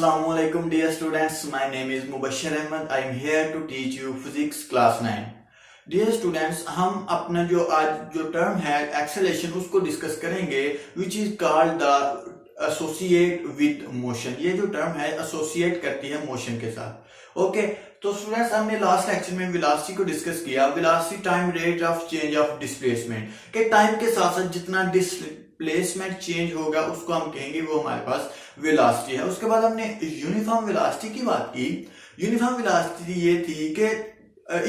Assalamualaikum dear students, my name is Mubashir Ahmed. I am here to teach you physics class 9. Dear students, हम अपना आज जो term है acceleration उसको discuss करेंगे which is called the associate with motion. ये जो term है एसोसिएट करती है मोशन के साथ. ओके तो स्टूडेंट्स हमने लास्ट लेक्चर में वेलोसिटी को डिस्कस किया. Velocity time rate of change of displacement के टाइम के साथ साथ जितना डिस्प्लेसमेंट चेंज होगा उसको हम कहेंगे वो हमारे पास वेलोसिटी है. उसके बाद हमने यूनिफॉर्म वेलोसिटी की बात की. यूनिफॉर्म वेलोसिटी ये थी कि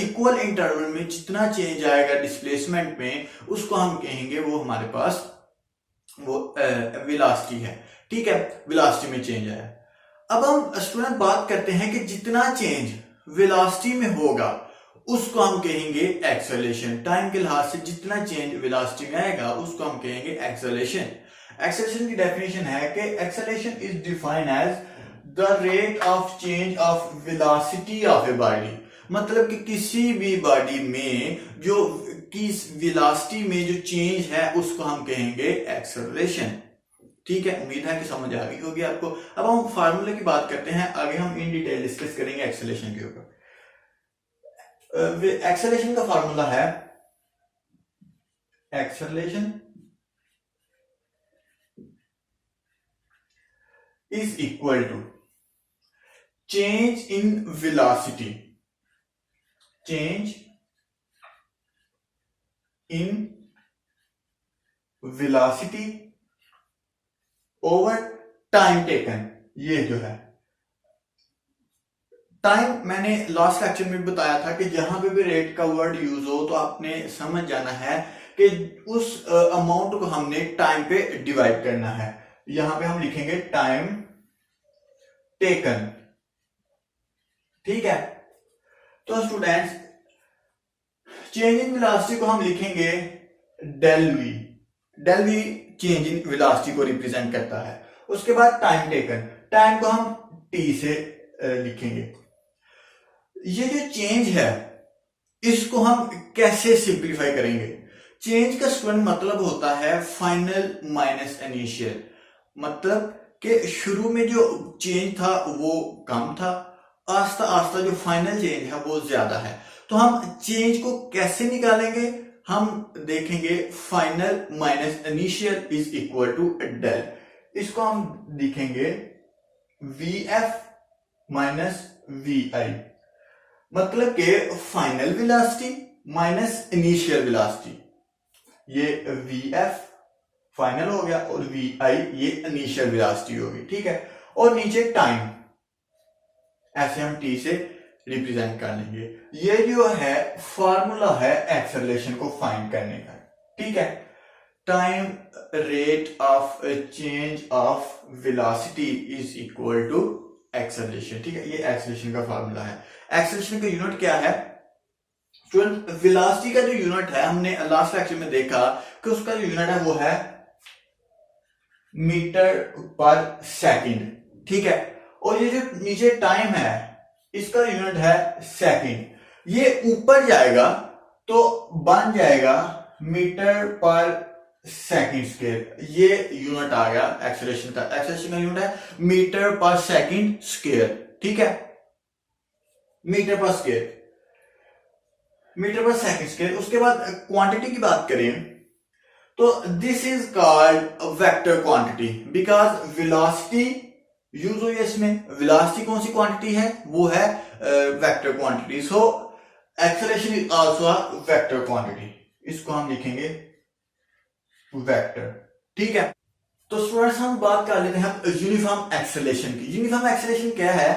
इक्वल इंटरवल में जितना चेंज आएगा डिस्प्लेसमेंट में उसको हम कहेंगे वो हमारे पास वो वेलोसिटी है. ठीक है, वेलोसिटी में चेंज आया. अब हम स्टूडेंट बात करते हैं कि जितना चेंज वेलोसिटी में होगा उसको हम कहेंगे एक्सेलरेशन. टाइम के लिहाज से जितना चेंज वेलोसिटी में आएगा उसको हम कहेंगे एक्सेलरेशन. एक्सेलरेशन की डेफिनेशन है कि acceleration is defined as the rate of change of velocity of a body. मतलब कि किसी भी बॉडी में जो किस वेलोसिटी में जो चेंज है उसको हम कहेंगे एक्सेलरेशन. ठीक है, उम्मीद है कि समझ आ गई होगी आपको. अब हम फार्मूले की बात करते हैं. आगे हम इन डिटेल डिस्कस करेंगे एक्सेलरेशन के ऊपर. एक्सेलरेशन का फार्मूला है acceleration is equal to change in velocity. Change in velocity over time taken. ये जो है टाइम, मैंने लास्ट लेक्चर में बताया था कि जहां पे भी रेट का वर्ड यूज हो तो आपने समझ जाना है कि उस अमाउंट को हमने टाइम पे डिवाइड करना है. यहां पे हम लिखेंगे टाइम टेकन. ठीक है, तो स्टूडेंट्स चेंज इन वेलोसिटी को हम लिखेंगे del V. Del V change in velocity को रिप्रेजेंट करता है. उसके बाद टाइम टेकन, टाइम को हम टी से लिखेंगे. ये जो चेंज है इसको हम कैसे सिंप्लीफाई करेंगे. चेंज का स्टूडेंट मतलब होता है फाइनल माइनस इनिशियल. मतलब कि शुरू में जो चेंज था वो कम था, आस्ता आस्ता जो फाइनल चेंज है वो ज्यादा है. तो हम चेंज को कैसे निकालेंगे, हम देखेंगे final minus initial is equal to del. इसको हम लिखेंगे V F minus V I. मतलब कि final velocity minus initial velocity. ये वी एफ फाइनल हो गया और वी आई ये इनिशियल वेलोसिटी होगी. ठीक है, और नीचे टाइम, ऐसे हम टी से रिप्रेजेंट कर लेंगे. ये जो है फॉर्मूला है एक्सेलरेशन को फाइंड करने का. ठीक है, time rate of change of velocity is equal to acceleration. ठीक है, ये एक्सेलरेशन का फॉर्मूला है. एक्सेलरेशन का यूनिट क्या है स्टूडेंट? वेलोसिटी का जो यूनिट है हमने लास्ट लेक्चर में देखा कि उसका जो यूनिट है वो है मीटर पर सेकंड. ठीक है, और ये जो नीचे टाइम है इसका यूनिट है सेकंड. ये ऊपर जाएगा तो बन जाएगा मीटर पर सेकंड स्क्वायर. ये यूनिट आ गया एक्सेलरेशन का. एक्सेलरेशन का यूनिट है मीटर पर सेकंड स्क्वायर. ठीक है, मीटर पर स्क्वायर, मीटर पर सेकंड स्क्वायर. उसके बाद क्वांटिटी की बात करें तो this is called vector quantity because velocity use हुई है इसमें. वेलोसिटी कौन सी क्वांटिटी है? वो है vector quantity. So acceleration is also a vector quantity. इसको हम लिखेंगे वेक्टर. ठीक है, तो स्टूडेंट्स हम बात कर लेते हैं यूनिफॉर्म एक्सेलरेशन की. यूनिफॉर्म एक्सेलरेशन क्या है?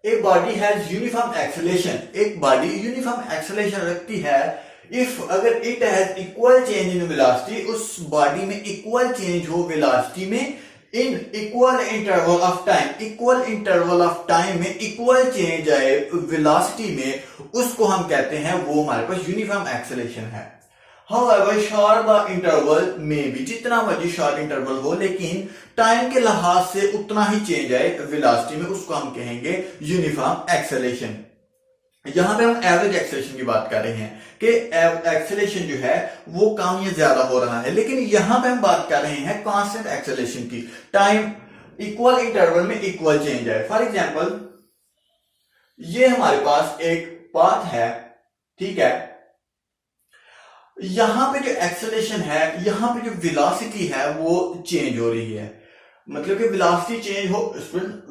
एक बॉडी हैज यूनिफॉर्म एक्सेलरेशन. एक बॉडी यूनिफॉर्म एक्सेलरेशन रखती है इफ अगर it has equal change in velocity. उस बॉडी में इक्वल चेंज हो वेलोसिटी में in equal interval of time. Equal interval of time में इक्वल चेंज आए वेलोसिटी में, उसको हम कहते हैं वो हमारे पास यूनिफॉर्म एक्सेलरेशन है. However, short the interval में भी जितना मर्जी शॉर्ट इंटरवल हो लेकिन टाइम के लिहाज से उतना ही चेंज आए वेलोसिटी में, उसको हम कहेंगे यूनिफॉर्म एक्सेलरेशन. यहां पे हम एवरेज एक्सेलरेशन की बात कर रहे हैं कि एक्सेलरेशन जो है वो कम या ज्यादा हो रहा है, लेकिन यहां पे हम बात कर रहे हैं कांस्टेंट एक्सेलरेशन की. टाइम इक्वल इंटरवल में इक्वल चेंज आए। फॉर एग्जाम्पल ये हमारे पास एक पाथ है, ठीक है, यहां पे जो एक्सेलरेशन है, यहां पे जो वेलोसिटी है वो चेंज हो रही है। मतलब कि वेलोसिटी चेंज हो,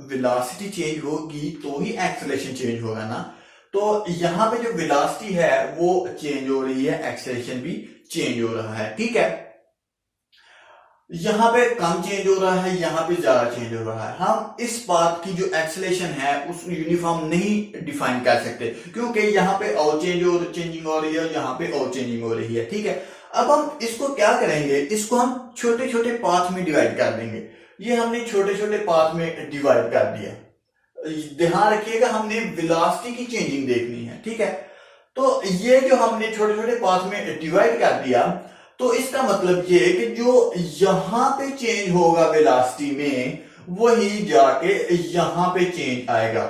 वेलोसिटी चेंज होगी तो ही एक्सेलरेशन चेंज होगा ना। तो यहां पे जो वेलोसिटी है वो चेंज हो रही है, एक्सेलरेशन भी चेंज हो रहा है, ठीक है। यहां पे कम चेंज हो रहा है, यहां पे ज्यादा चेंज हो रहा है। हम इस पाथ की जो एक्सेलरेशन है उसको यूनिफॉर्म नहीं डिफाइन कर सकते, क्योंकि यहां पे और चेंजिंग हो रही है, यहां पे और चेंजिंग हो रही है, ठीक है। अब हम इसको क्या करेंगे, इसको हम छोटे छोटे पाथ में डिवाइड कर देंगे। ये हमने छोटे छोटे पाथ में डिवाइड कर दिया। ध्यान रखिएगा, हमने वेलोसिटी की चेंजिंग देखनी है, ठीक है। तो ये जो हमने छोटे छोटे पाथ में डिवाइड कर दिया, तो इसका मतलब ये कि जो यहां पे चेंज होगा वेलोसिटी में, वही जाके यहां पे चेंज आएगा।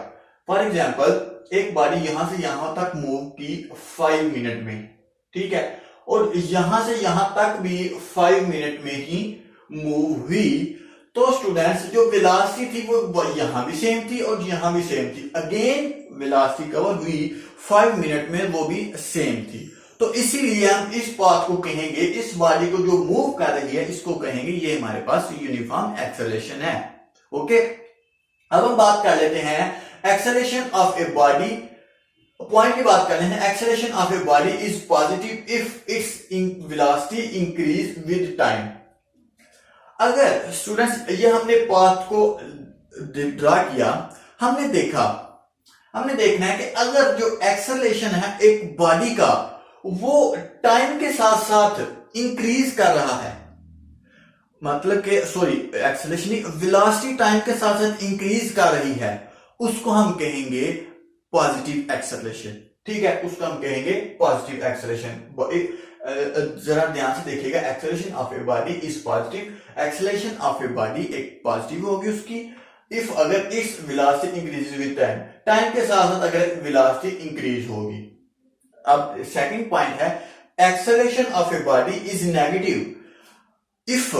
फॉर एग्जांपल एक बारी यहां से यहां तक मूव की 5 मिनट में, ठीक है, और यहां से यहां तक भी 5 मिनट में ही मूव हुई, तो स्टूडेंट्स जो वेलोसिटी थी वो यहां भी सेम थी और यहां भी सेम थी। अगेन वेलोसिटी कवर हुई 5 मिनट में, वो भी सेम थी। तो इसीलिए हम इस पाथ को कहेंगे, इस बॉडी को जो मूव कर रही है इसको कहेंगे ये हमारे पास यूनिफॉर्म एक्सेलरेशन है। ओके, अब हम बात कर लेते हैं acceleration of a body. Point की बात कर लेते हैं, acceleration of a body is positive if its velocity increase with time. अगर स्टूडेंट्स ये हमने पाथ को ड्रा किया, हमने देखना है कि अगर जो एक्सेलरेशन है एक बॉडी का वो टाइम के साथ साथ इंक्रीज कर रहा है, मतलब कि एक्सेलरेशन वेलोसिटी टाइम के साथ साथ इंक्रीज कर रही है, उसको हम कहेंगे पॉजिटिव एक्सेलरेशन, ठीक है, उसको हम कहेंगे पॉजिटिव एक्सेलरेशन। जरा ध्यान से देखिएगा, acceleration of a body is positive, acceleration of a body एक पॉजिटिव होगी उसकी इफ अगर इस वेलोसिटी इंक्रीज विद टाइम के साथ साथ अगर वेलोसिटी इंक्रीज होगी। अब सेकंड पॉइंट है, acceleration of a body is negative if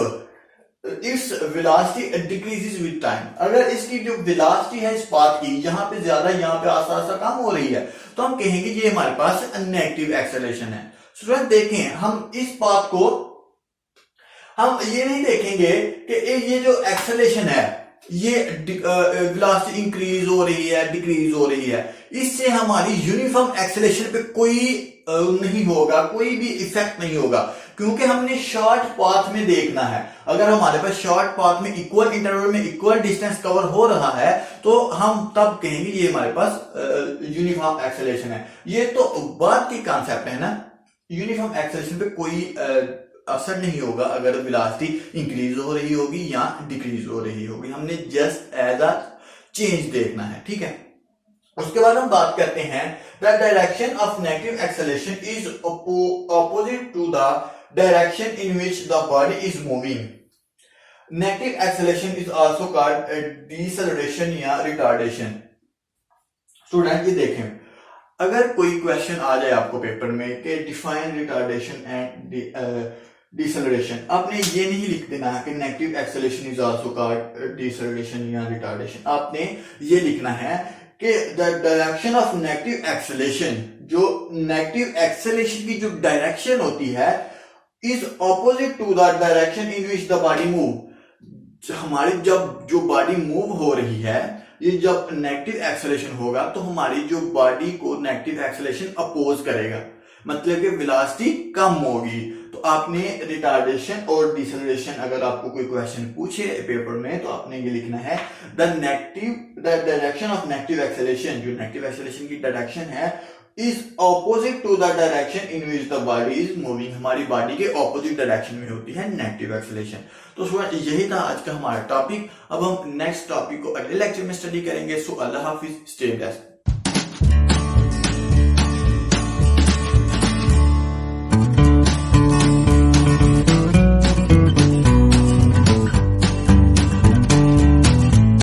its velocity decreases with time. अगर इसकी जो वेलोसिटी है इस पाथ की, यहां पे ज्यादा यहां पे आस्ता आस्ता कम हो रही है, तो हम कहेंगे ये हमारे पास नेगेटिव एक्सेलरेशन है। स्टूडेंट देखें, हम इस पाथ को हम ये नहीं देखेंगे कि ये जो एक्सेलरेशन है ये वेलोसिटी इंक्रीज हो रही है डिक्रीज हो रही है, इससे हमारी यूनिफॉर्म एक्सेलरेशन पे कोई नहीं होगा, कोई भी इफेक्ट नहीं होगा, क्योंकि हमने शॉर्ट पाथ में देखना है। अगर हमारे पास शॉर्ट पाथ में इक्वल इंटरवल में इक्वल डिस्टेंस कवर हो रहा है तो हम तब कहेंगे ये हमारे पास यूनिफॉर्म एक्सेलरेशन है। ये तो बाद की कॉन्सेप्ट है ना, यूनिफॉर्म एक्सेलरेशन पे कोई असर नहीं होगा अगर वेलोसिटी इंक्रीज हो रही होगी या डिक्रीज हो रही होगी, हमने जस्ट एज अ चेंज देखना है, ठीक है। उसके बाद हम बात करते हैं the direction of negative acceleration is opposite to the direction in which the body is moving. Negative acceleration is also called deceleration या रिटार्डेशन। स्टूडेंट ये देखें, अगर कोई क्वेश्चन आ जाए आपको पेपर में कि डिफाइन रिटार्डेशन एंड डिसेलरेशन, आपने ये नहीं लिख देना है कि negative acceleration is also called deceleration या रिटार्डेशन। आपने ये लिखना है कि the direction of negative acceleration, जो नेगेटिव एक्सेलरेशन की जो डायरेक्शन होती है, is opposite to the direction in which the body move. हमारी जब जो बॉडी मूव हो रही है, ये जब नेगेटिव एक्सेलरेशन होगा तो हमारी जो बॉडी को नेगेटिव एक्सेलरेशन अपोज करेगा, मतलब कि वेलोसिटी कम होगी। तो आपने रिटार्डेशन और डिसेलरेशन, अगर आपको कोई क्वेश्चन पूछे पेपर में तो आपने ये लिखना है the direction of negative acceleration, जो नेगेटिव एक्सेलरेशन की डायरेक्शन है, is opposite to the direction in which the body is moving. हमारी बॉडी के ऑपोजिट डायरेक्शन में होती है नेगेटिव एक्सेलरेशन। तो स्टूडेंट यही था आज का हमारा टॉपिक। अब हम नेक्स्ट टॉपिक को अगले लेक्चर में स्टडी करेंगे। सो अल्लाह हाफिज, स्टे ब्लेस्ड।